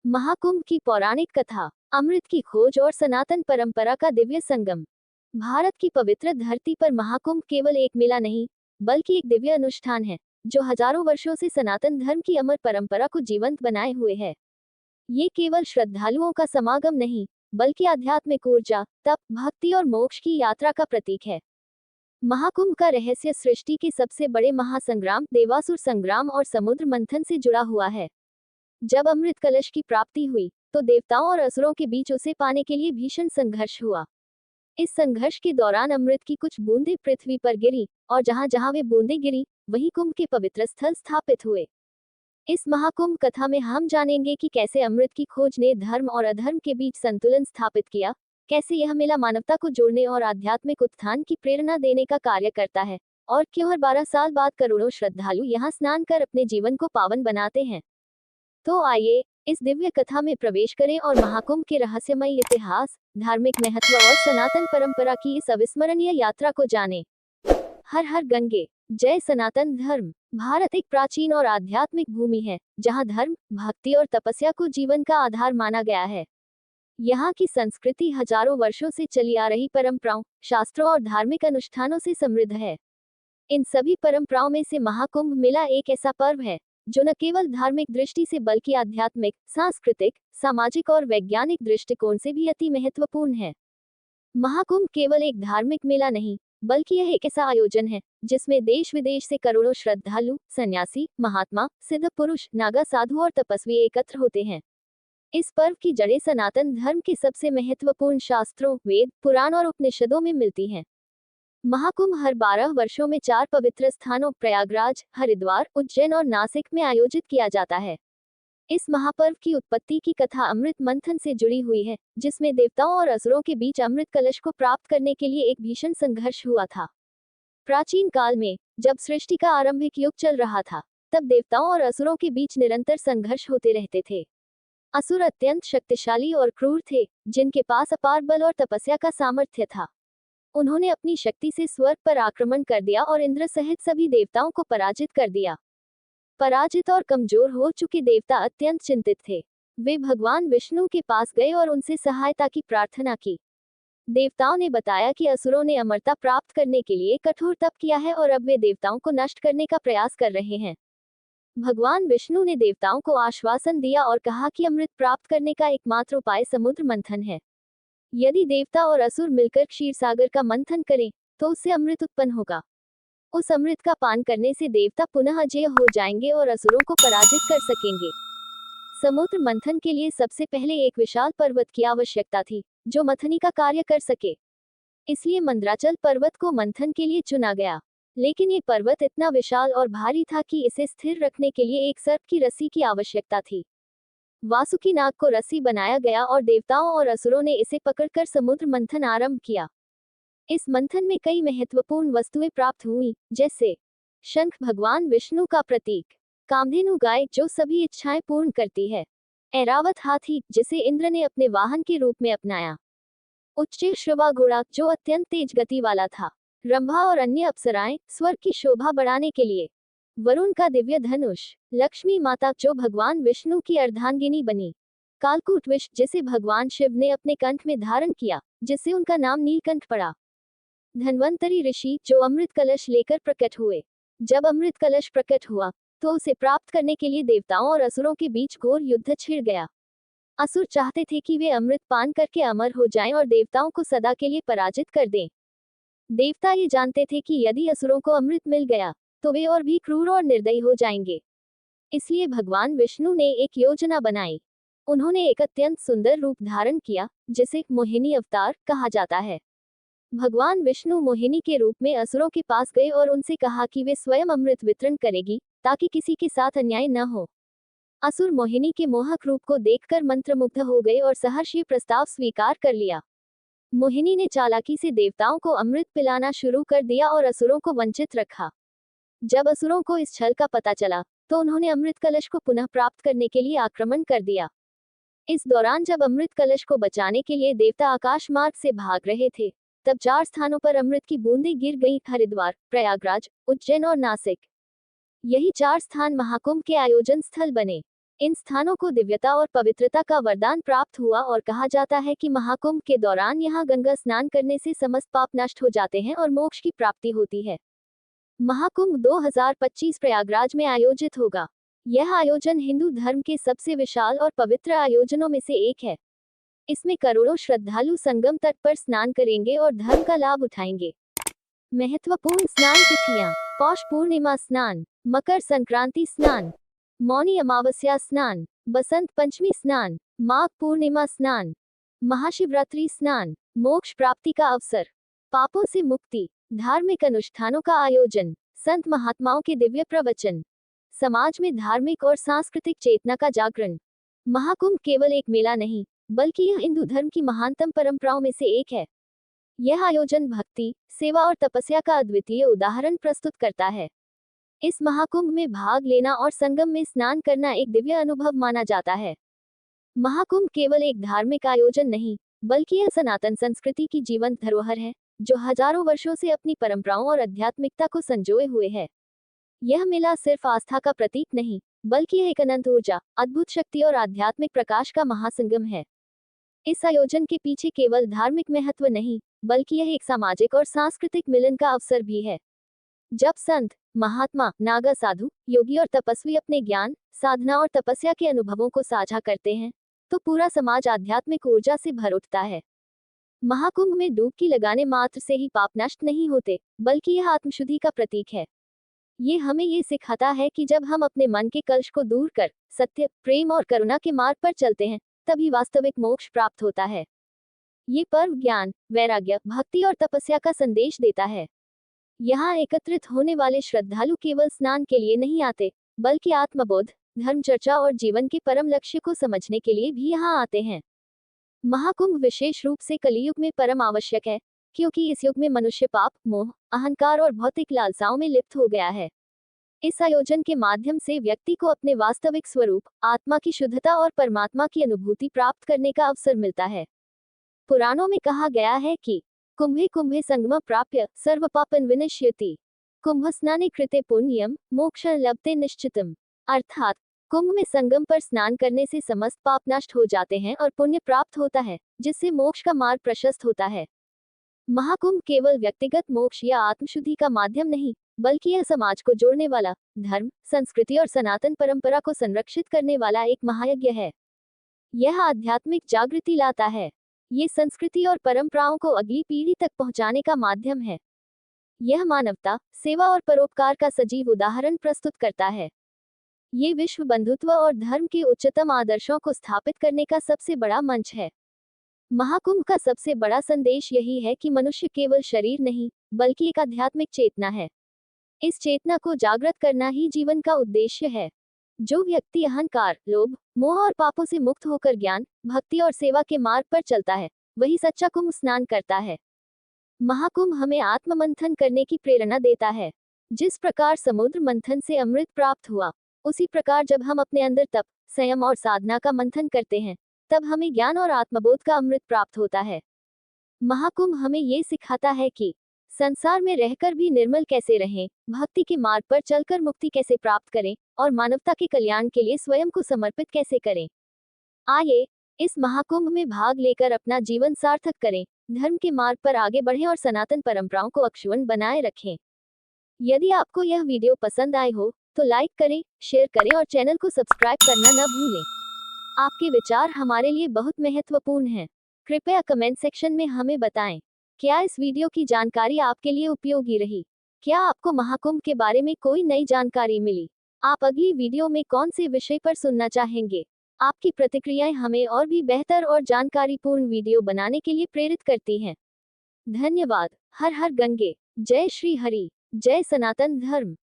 महाकुंभ की पौराणिक कथा, अमृत की खोज और सनातन परंपरा का दिव्य संगम। भारत की पवित्र धरती पर महाकुंभ केवल एक मेला नहीं, बल्कि एक दिव्य अनुष्ठान है, जो हजारों वर्षों से सनातन धर्म की अमर परंपरा को जीवंत बनाए हुए है। ये केवल श्रद्धालुओं का समागम नहीं, बल्कि आध्यात्मिक ऊर्जा, तप, भक्ति और मोक्ष की यात्रा का प्रतीक है। महाकुंभ का रहस्य सृष्टि के सबसे बड़े महासंग्राम देवासुर संग्राम और समुद्र मंथन से जुड़ा हुआ है। जब अमृत कलश की प्राप्ति हुई, तो देवताओं और असुरों के बीच उसे पाने के लिए भीषण संघर्ष हुआ। इस संघर्ष के दौरान अमृत की कुछ बूंदें पृथ्वी पर गिरी, और जहां जहां वे बूंदें गिरी, वहीं कुंभ के पवित्र स्थल स्थापित हुए। इस महाकुंभ कथा में हम जानेंगे कि कैसे अमृत की खोज ने धर्म और अधर्म के बीच संतुलन स्थापित किया, कैसे यह मेला मानवता को जोड़ने और आध्यात्मिक उत्थान की प्रेरणा देने का कार्य करता है, और क्यों हर 12 साल बाद करोड़ों श्रद्धालु यहाँ स्नान कर अपने जीवन को पावन बनाते हैं। तो आइए, इस दिव्य कथा में प्रवेश करें और महाकुंभ के रहस्यमय इतिहास, धार्मिक महत्व और सनातन परंपरा की इस अविस्मरणीय यात्रा को जानें। हर हर गंगे, जय सनातन धर्म। भारत एक प्राचीन और आध्यात्मिक भूमि है, जहां धर्म, भक्ति और तपस्या को जीवन का आधार माना गया है। यहाँ की संस्कृति हजारों वर्षों से चली आ रही परंपराओं, शास्त्रों और धार्मिक अनुष्ठानों से समृद्ध है। इन सभी परंपराओं में से महाकुंभ मेला एक ऐसा पर्व है, जो न केवल धार्मिक दृष्टि से बल्कि आध्यात्मिक, सांस्कृतिक, सामाजिक और वैज्ञानिक दृष्टिकोण से भी अति महत्वपूर्ण है। महाकुंभ केवल एक धार्मिक मेला नहीं, बल्कि यह एक ऐसा आयोजन है, जिसमें देश विदेश से करोड़ों श्रद्धालु, सन्यासी, महात्मा, सिद्ध पुरुष, नागा साधु और तपस्वी एकत्र होते हैं। इस पर्व की जड़ें सनातन धर्म के सबसे महत्वपूर्ण शास्त्रों, वेद, पुराण और उपनिषदों में मिलती हैं। महाकुंभ हर 12 वर्षों में 4 पवित्र स्थानों प्रयागराज, हरिद्वार, उज्जैन और नासिक में आयोजित किया जाता है। इस महापर्व की उत्पत्ति की कथा अमृत मंथन से जुड़ी हुई है, जिसमें देवताओं और असुरों के बीच अमृत कलश को प्राप्त करने के लिए एक भीषण संघर्ष हुआ था। प्राचीन काल में, जब सृष्टि का आरंभिक युग चल रहा था, तब देवताओं और असुरों के बीच निरंतर संघर्ष होते रहते थे। असुर अत्यंत शक्तिशाली और क्रूर थे, जिनके पास अपार बल और तपस्या का सामर्थ्य था। उन्होंने अपनी शक्ति से स्वर्ग पर आक्रमण कर दिया और इंद्र सहित सभी देवताओं को पराजित कर दिया। पराजित और कमजोर हो चुके देवता अत्यंत चिंतित थे। वे भगवान विष्णु के पास गए और उनसे सहायता की प्रार्थना की। देवताओं ने बताया कि असुरों ने अमरता प्राप्त करने के लिए कठोर तप किया है और अब वे देवताओं को नष्ट करने का प्रयास कर रहे हैं। भगवान विष्णु ने देवताओं को आश्वासन दिया और कहा कि अमृत प्राप्त करने का एकमात्र उपाय समुद्र मंथन है। यदि देवता और असुर मिलकर क्षीर सागर का मंथन करें, तो उससे अमृत उत्पन्न होगा। उस अमृत का पान करने से देवता पुनः अजेय हो जाएंगे और असुरों को पराजित कर सकेंगे। समुद्र मंथन के लिए सबसे पहले एक विशाल पर्वत की आवश्यकता थी, जो मंथनी का कार्य कर सके। इसलिए मंदराचल पर्वत को मंथन के लिए चुना गया। लेकिन ये पर्वत इतना विशाल और भारी था कि इसे स्थिर रखने के लिए एक सर्प की रस्सी की आवश्यकता थी। वासुकी नाग को रस्सी बनाया गया और देवताओं और असुरों ने इसे पकड़कर समुद्र मंथन आरंभ किया। इस मंथन में कई महत्वपूर्ण वस्तुएं प्राप्त हुई, जैसे शंख भगवान विष्णु का प्रतीक, कामधेनु गाय जो सभी इच्छाएं पूर्ण करती है, ऐरावत हाथी जिसे इंद्र ने अपने वाहन के रूप में अपनाया, उच्च श्रवा घोड़ा जो अत्यंत तेज गति वाला था, रंभा और अन्य अप्सराएं स्वर्ग की शोभा बढ़ाने के लिए, वरुण का दिव्य धनुष, लक्ष्मी माता जो भगवान विष्णु की अर्धांगिनी बनी, कालकूट विष जिसे भगवान शिव ने अपने कंठ में धारण किया, जिससे उनका नाम नीलकंठ पड़ा, धन्वंतरी ऋषि जो अमृत कलश लेकर प्रकट हुए। जब अमृत कलश प्रकट हुआ, तो उसे प्राप्त करने के लिए देवताओं और असुरों के बीच घोर युद्ध छिड़ गया। असुर चाहते थे कि वे अमृत पान करके अमर हो जाएं और देवताओं को सदा के लिए पराजित कर दें। देवता ये जानते थे कि यदि असुरों को अमृत मिल गया, तो वे और भी क्रूर और निर्दयी हो जाएंगे। इसलिए भगवान विष्णु ने एक योजना बनाई। उन्होंने एक अत्यंत सुंदर रूप धारण किया, जिसे मोहिनी अवतार कहा जाता है। भगवान विष्णु मोहिनी के रूप में असुरों के पास गए और उनसे कहा कि वे स्वयं अमृत वितरण करेगी, ताकि किसी के साथ अन्याय न हो। असुर मोहिनी के मोहक रूप को देखकर मंत्रमुग्ध हो गए और सहर्ष ये प्रस्ताव स्वीकार कर लिया। मोहिनी ने चालाकी से देवताओं को अमृत पिलाना शुरू कर दिया और असुरों को वंचित रखा। जब असुरों को इस छल का पता चला, तो उन्होंने अमृत कलश को पुनः प्राप्त करने के लिए आक्रमण कर दिया। इस दौरान जब अमृत कलश को बचाने के लिए देवता आकाश मार्ग से भाग रहे थे, तब 4 स्थानों पर अमृत की बूंदें गिर गईं, हरिद्वार, प्रयागराज, उज्जैन और नासिक। यही 4 स्थान महाकुंभ के आयोजन स्थल बने। इन स्थानों को दिव्यता और पवित्रता का वरदान प्राप्त हुआ और कहा जाता है कि महाकुंभ के दौरान यहाँ गंगा स्नान करने से समस्त पाप नष्ट हो जाते हैं और मोक्ष की प्राप्ति होती है। महाकुंभ 2025 प्रयागराज में आयोजित होगा। यह आयोजन हिंदू धर्म के सबसे विशाल और पवित्र आयोजनों में से एक है। इसमें करोड़ों श्रद्धालु संगम तट पर स्नान करेंगे और धर्म का लाभ उठाएंगे। महत्वपूर्ण स्नान तिथियां: पौष पूर्णिमा स्नान, मकर संक्रांति स्नान, मौनी अमावस्या स्नान, बसंत पंचमी स्नान, माघ पूर्णिमा स्नान, महाशिवरात्रि स्नान, मोक्ष प्राप्ति का अवसर, पापों से मुक्ति, धार्मिक अनुष्ठानों का आयोजन, संत महात्माओं के दिव्य प्रवचन, समाज में धार्मिक और सांस्कृतिक चेतना का जागरण। महाकुंभ केवल एक मेला नहीं, बल्कि यह हिंदू धर्म की महानतम परंपराओं में से एक है। यह आयोजन भक्ति, सेवा और तपस्या का अद्वितीय उदाहरण प्रस्तुत करता है। इस महाकुंभ में भाग लेना और संगम में स्नान करना एक दिव्य अनुभव माना जाता है। महाकुंभ केवल एक धार्मिक आयोजन नहीं, बल्कि यह सनातन संस्कृति की जीवंत धरोहर है, जो हजारों वर्षों से अपनी परंपराओं और आध्यात्मिकता को संजोए हुए है। यह मेला सिर्फ आस्था का प्रतीक नहीं, बल्कि यह एक अनंत ऊर्जा, अद्भुत शक्ति और आध्यात्मिक प्रकाश का महासंगम है। इस आयोजन के पीछे केवल धार्मिक महत्व नहीं, बल्कि यह एक सामाजिक और सांस्कृतिक मिलन का अवसर भी है। जब संत, महात्मा, नागा साधु, योगी और तपस्वी अपने ज्ञान, साधना और तपस्या के अनुभवों को साझा करते हैं, तो पूरा समाज आध्यात्मिक ऊर्जा से भर उठता है। महाकुंभ में डुबकी लगाने मात्र से ही पाप नष्ट नहीं होते, बल्कि यह आत्मशुद्धि का प्रतीक है। ये हमें ये सिखाता है कि जब हम अपने मन के कलश को दूर कर सत्य, प्रेम और करुणा के मार्ग पर चलते हैं, तभी वास्तविक मोक्ष प्राप्त होता है। ये पर्व ज्ञान, वैराग्य, भक्ति और तपस्या का संदेश देता है। यहाँ एकत्रित होने वाले श्रद्धालु केवल स्नान के लिए नहीं आते, बल्कि आत्मबोध, धर्म चर्चा और जीवन के परम लक्ष्य को समझने के लिए भी यहाँ आते हैं। महाकुंभ विशेष रूप से कलियुग में परम आवश्यक है, क्योंकि इस युग में मनुष्य पाप, मोह, अहंकार और भौतिक लालसाओं में लिप्त हो गया है। इस आयोजन के माध्यम से व्यक्ति को अपने वास्तविक स्वरूप, आत्मा की शुद्धता और परमात्मा की अनुभूति प्राप्त करने का अवसर मिलता है। पुराणों में कहा गया है कि कुंभे कुंभे संगम प्राप्य सर्व पापन विनश्यति, कुंभ स्नाने कृते पुण्यम मोक्षं लभते निश्चितम। अर्थात कुंभ में संगम पर स्नान करने से समस्त पाप नष्ट हो जाते हैं और पुण्य प्राप्त होता है, जिससे मोक्ष का मार्ग प्रशस्त होता है। महाकुंभ केवल व्यक्तिगत मोक्ष या आत्मशुद्धि का माध्यम नहीं, बल्कि यह समाज को जोड़ने वाला, धर्म, संस्कृति और सनातन परंपरा को संरक्षित करने वाला एक महायज्ञ है। यह आध्यात्मिक जागृति लाता है। ये संस्कृति और परंपराओं को अगली पीढ़ी तक पहुंचाने का माध्यम है। यह मानवता, सेवा और परोपकार का सजीव उदाहरण प्रस्तुत करता है। ये विश्व बंधुत्व और धर्म के उच्चतम आदर्शों को स्थापित करने का सबसे बड़ा मंच है। महाकुंभ का सबसे बड़ा संदेश यही है कि मनुष्य केवल शरीर नहीं, बल्कि एक आध्यात्मिक चेतना है। इस चेतना को जागृत करना ही जीवन का उद्देश्य है। जो व्यक्ति अहंकार, लोभ, मोह और पापों से मुक्त होकर ज्ञान, भक्ति और सेवा के मार्ग पर चलता है, वही सच्चा कुंभ स्नान करता है। महाकुंभ हमें आत्ममंथन करने की प्रेरणा देता है। जिस प्रकार समुद्र मंथन से अमृत प्राप्त हुआ, उसी प्रकार जब हम अपने अंदर तप, संयम और साधना का मंथन करते हैं, तब हमें ज्ञान और आत्मबोध का अमृत प्राप्त होता है। महाकुंभ हमें ये सिखाता है कि संसार में रहकर भी निर्मल कैसे रहें, भक्ति के मार्ग पर चलकर मुक्ति कैसे प्राप्त करें और मानवता के कल्याण के लिए स्वयं को समर्पित कैसे करें। आइए, इस महाकुंभ में भाग लेकर अपना जीवन सार्थक करें, धर्म के मार्ग पर आगे बढ़ें और सनातन परंपराओं को अक्षुण्ण बनाए रखें। यदि आपको यह वीडियो पसंद आए हो, तो लाइक करें, शेयर करें और चैनल को सब्सक्राइब करना न भूलें। आपके विचार हमारे लिए बहुत महत्वपूर्ण हैं। कृपया कमेंट सेक्शन में हमें बताएं। क्या इस वीडियो की जानकारी आपके लिए उपयोगी रही? क्या आपको महाकुंभ के बारे में कोई नई जानकारी मिली? आप अगली वीडियो में कौन से विषय पर सुनना चाहेंगे? आपकी प्रतिक्रियाएं हमें और भी बेहतर और जानकारीपूर्ण वीडियो बनाने के लिए प्रेरित करती हैं। धन्यवाद। हर हर गंगे, जय श्री हरि, जय सनातन धर्म।